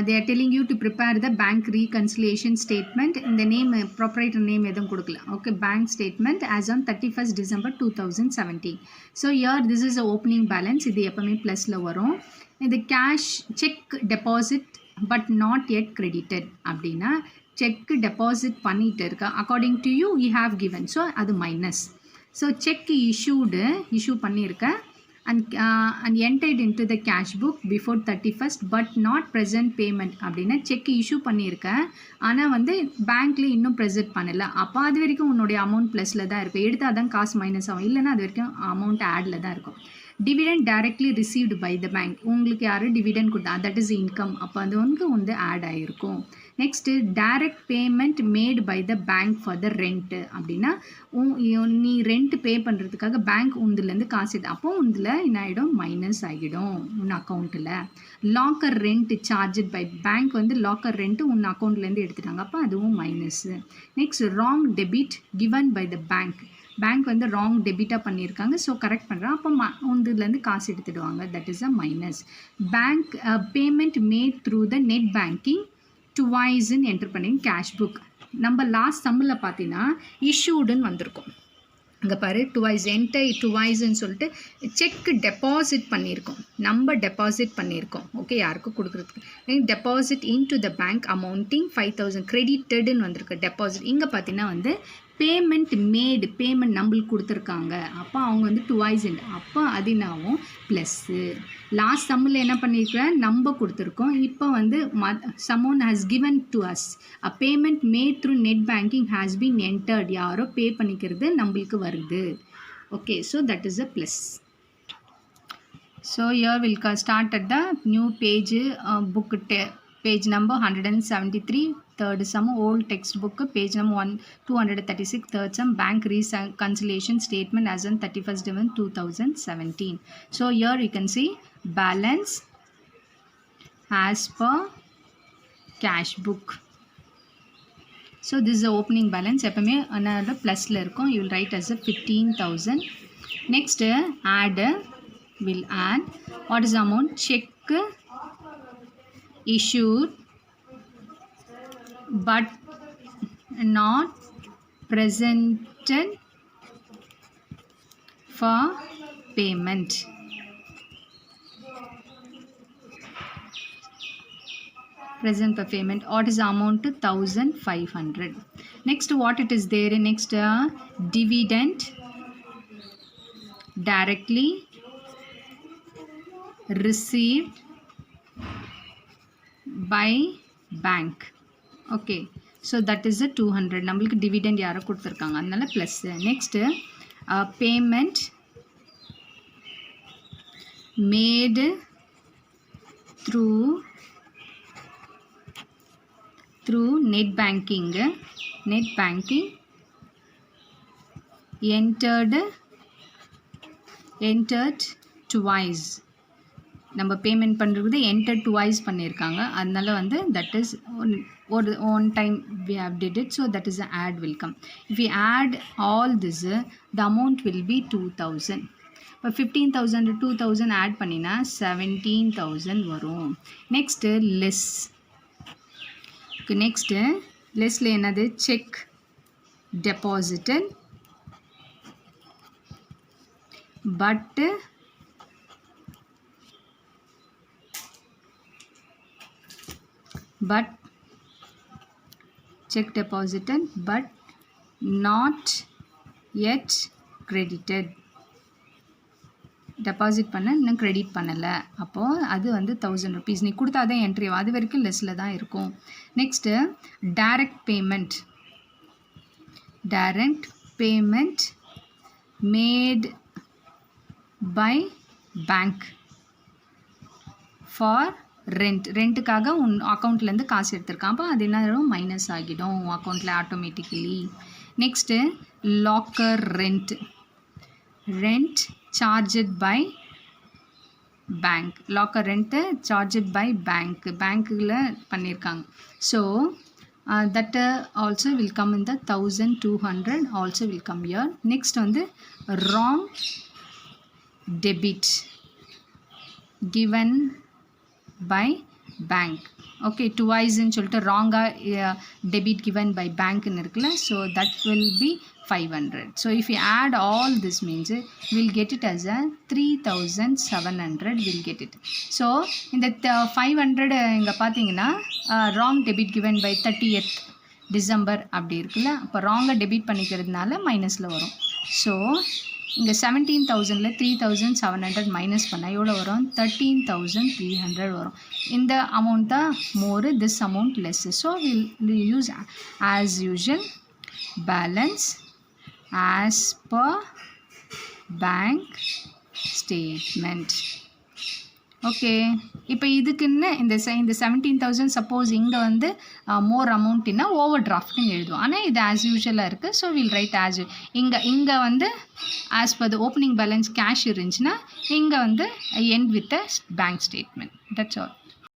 they are telling you to prepare the bank reconciliation statement. In the name, proprietor name edum kodukala. Okay, bank statement as on 31st December 2017. So here this is the opening balance. இது எப்பவுமே ப்ளஸ்ல வரும். இந்த cash check deposit but not yet credited அப்படின்னா check deposit பண்ணிட்டு இருக்க according to you have given, so அது minus. So check issue பண்ணிருக்க and entered into the cash book before 31st but not present payment அப்படின்னா check issue பண்ணியிருக்கேன் ஆனால் வந்து பேங்க்கில் இன்னும் ப்ரெசென்ட் பண்ணலை. அப்போ அது வரைக்கும் உன்னுடைய அமௌண்ட் ப்ளஸில் தான் இருக்கும். எடுத்தால் தான் காசு மைனஸ் ஆகும், இல்லைன்னா அது வரைக்கும் அமௌண்ட் ஆடில் தான் இருக்கும். Dividend directly received by the bank, உங்களுக்கு யாரும் டிவிடெண்ட் கொடுத்தா தட் இஸ் இன்கம், அப்போ அது வந்து ஆட் ஆகிருக்கும். Next direct payment made by the bank for the rent அப்படின்னா நீ ரெண்ட் பே பண்ணுறதுக்காக பேங்க் உந்துலேருந்து காசு அப்போ உந்தில் என்ன ஆகிடும், மைனஸ் ஆகிடும் உன் அக்கௌண்ட்டில். Locker rent charged by bank வந்து லாக்கர் ரெண்ட்டு உன் அக்கௌண்ட்லேருந்து எடுத்துட்டாங்க, அப்போ அதுவும் minus. Next wrong debit given by the bank வந்து ராங் டெபிட்டாக பண்ணியிருக்காங்க, ஸோ கரெக்ட் பண்ணுறான், அப்போ உந்துலேருந்து காசு எடுத்துடுவாங்க, that is a minus. Bank payment made through the net banking டுவைஸ்ன்னு என்டர் பண்ணி கேஷ் புக். நம்ம லாஸ்ட் சம்மில் பார்த்தீங்கன்னா இஷ்யூடுன்னு வந்திருக்கும். அங்கே பாரு டுவைஸ்ன்னு சொல்லிட்டு செக் டெபாசிட் பண்ணியிருக்கோம், நம்ம டெபாசிட் பண்ணியிருக்கோம். ஓகே, யாருக்கும் கொடுக்குறதுக்கு deposit in to the bank amounting 5000 கிரெடிட்டடுன்னு வந்திருக்கு டெபாசிட். இங்கே பார்த்தீங்கன்னா வந்து பேமெண்ட் மேடு, பேமெண்ட் நம்மளுக்கு கொடுத்துருக்காங்க, அப்போ அவங்க வந்து டுவைஸ், அப்போ அது என்னாகும் ப்ளஸ்ஸு. லாஸ்ட் சம்மில் என்ன பண்ணியிருக்கிறேன், நம்ம கொடுத்துருக்கோம். இப்போ வந்து someone has given to us a payment made through net banking has been entered, யாரோ பே பண்ணிக்கிறது நம்மளுக்கு வருது. Okay, so that is a plus. So here we'll start at the new page, book page number 173, third sum, old textbook, page number 236, third sum, bank reconciliation statement as on 31st December 2017. So here you can see balance as per cash book. So this is the opening balance, எப்பவுமே another plusல இருக்கும், you will write as a 15,000. Next add, will add what is the amount, check issued but not presented for payment. Present for payment. What is the amount? 1,500. Next, what it is there? Next, dividend directly received by bank. Okay, so that is the 200. நம்மளுக்கு dividend யாரோ கொடுத்துருக்காங்க, அதனால plus. Next payment made through net banking entered twice. நம்ம payment பண்ணுறது enter twice பண்ணியிருக்காங்க, அதனால வந்து that is one time we have did it, so that is the add will come. If we add all this, the amount will be 2,000. இப்போ 15,000 2,000 add பண்ணினா 17,000 வரும். Next less. Next லெஸ்ல என்னது, check deposited but check deposited but not yet credited. Deposit பண்ண இன்னும் credit பண்ணலை, அப்போது அது வந்து 1000 rupees நீ கொடுத்தா தான் என்ட்ரி ஆகும், அது வரைக்கும் லெஸ்ஸில் தான் இருக்கும். Next direct payment made by bank for ரெண்ட்டுக்காக உன் அக்கௌண்ட்லேருந்து காசு எடுத்திருக்கான், அப்போ அது என்ன மைனஸ் ஆகிடும் உன் அக்கௌண்ட்டில் automatically. Next locker rent charged by bank, locker rent charged by பேங்க்கில் பண்ணியிருக்காங்க. So that also will come in the 1,200 also will come here. Next வந்து wrong debit given by bank. Okay, டுவைஸ்ன்னு சொல்லிட்டு ராங்காக டெபிட் given by பேங்க்னு இருக்குல்ல, so that will be 500. So if you add all this means will get it as a 3700 will get it. So இந்த 500 இங்கே பார்த்தீங்கன்னா wrong debit given by 30th December அப்படி இருக்குல்ல, அப்போ ராங்காக டெபிட் பண்ணிக்கிறதுனால மைனஸில் வரும். ஸோ இங்கே 17,000ல் 3,700 மைனஸ் பண்ணால் எவ்வளோ வரும்? 13,300 வரும். இந்த அமௌண்ட் தான் more, this amount less. So will use as usual balance as per bank statement. Okay, இப்போ இதுக்குன்னு இந்த 17,000 சப்போஸ் இங்கே வந்து மோர் அமௌண்ட்னா ஓவர் டிராஃப்ட்னு எழுதுவோம். ஆனால் இது ஆஸ் யூஷுவலாக இருக்குது. ஸோ வில் ரைட் ஆஸ் இங்கே வந்து as per the opening balance cash இருந்துச்சுன்னா இங்கே வந்து end with a bank statement. That's all.